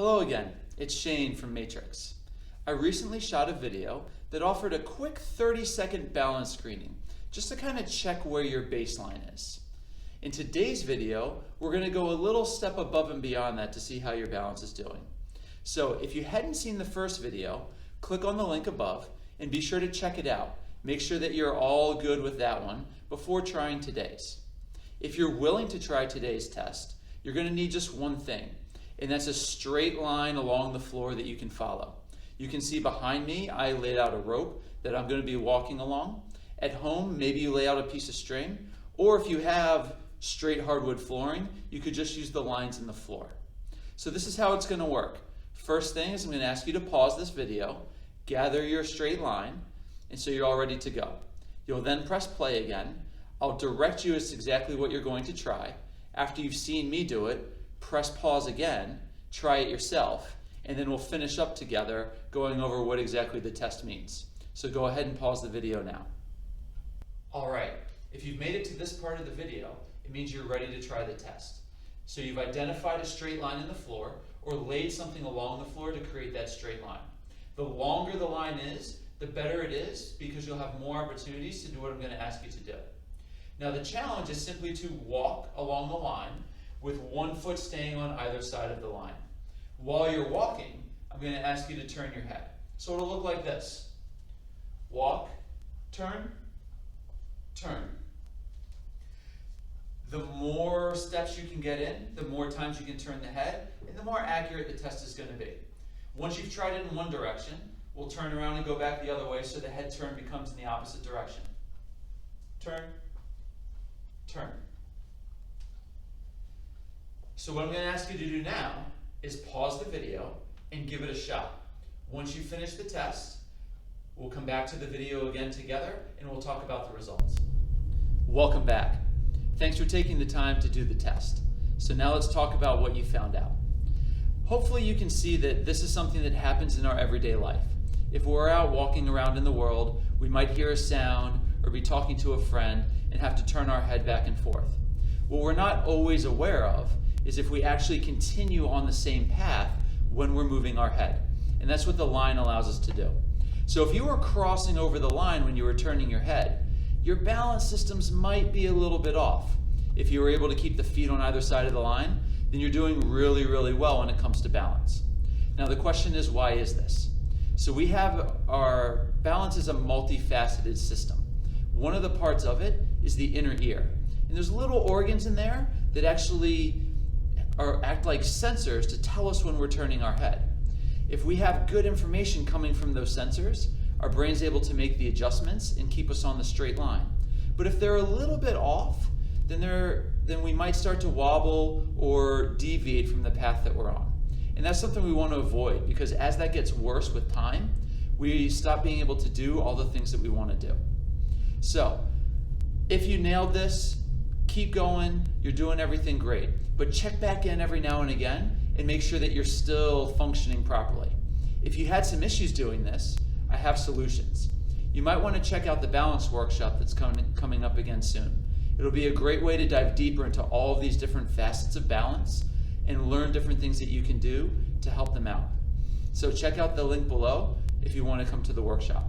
Hello again, it's Shane from Matrix. I recently shot a video that offered a quick 30-second balance screening, just to kind of check where your baseline is. In today's video, we're going to go a little step above and beyond that to see how your balance is doing. So if you hadn't seen the first video, click on the link above and be sure to check it out. Make sure that you're all good with that one before trying today's. If you're willing to try today's test, you're going to need just one thing, and that's a straight line along the floor that you can follow. You can see behind me, I laid out a rope that I'm going to be walking along. At home, maybe you lay out a piece of string, or if you have straight hardwood flooring, you could just use the lines in the floor. So this is how it's going to work. First thing is I'm going to ask you to pause this video, gather your straight line, and so you're all ready to go. You'll then press play again. I'll direct you as to exactly what you're going to try. After you've seen me do it, press pause again, try it yourself, and then we'll finish up together going over what exactly the test means. So go ahead and pause the video now. All right, if you've made it to this part of the video, it means you're ready to try the test. So you've identified a straight line in the floor or laid something along the floor to create that straight line. The longer the line is, the better it is because you'll have more opportunities to do what I'm going to ask you to do. Now the challenge is simply to walk along the line with one foot staying on either side of the line. While you're walking, I'm going to ask you to turn your head. So it'll look like this. Walk, turn, turn. The more steps you can get in, the more times you can turn the head, and the more accurate the test is going to be. Once you've tried it in one direction, we'll turn around and go back the other way so the head turn becomes in the opposite direction. Turn, turn. So what I'm going to ask you to do now is pause the video and give it a shot. Once you finish the test, we'll come back to the video again together and we'll talk about the results. Welcome back. Thanks for taking the time to do the test. So now let's talk about what you found out. Hopefully you can see that this is something that happens in our everyday life. If we're out walking around in the world, we might hear a sound or be talking to a friend and have to turn our head back and forth. What we're not always aware of is if we actually continue on the same path when we're moving our head. And that's what the line allows us to do. So if you were crossing over the line when you were turning your head, your balance systems might be a little bit off. If you were able to keep the feet on either side of the line, then you're doing really, really well when it comes to balance. Now the question is, why is this? So we have our balance is a multifaceted system. One of the parts of it is the inner ear. And there's little organs in there that actually act like sensors to tell us when we're turning our head. If we have good information coming from those sensors, our brain's able to make the adjustments and keep us on the straight line. But if they're a little bit off, then we might start to wobble or deviate from the path that we're on. And that's something we want to avoid because as that gets worse with time, we stop being able to do all the things that we want to do. So, if you nailed this, keep going, you're doing everything great. But check back in every now and again and make sure that you're still functioning properly. If you had some issues doing this, I have solutions. You might want to check out the balance workshop that's coming up again soon. It'll be a great way to dive deeper into all of these different facets of balance and learn different things that you can do to help them out. So check out the link below if you want to come to the workshop.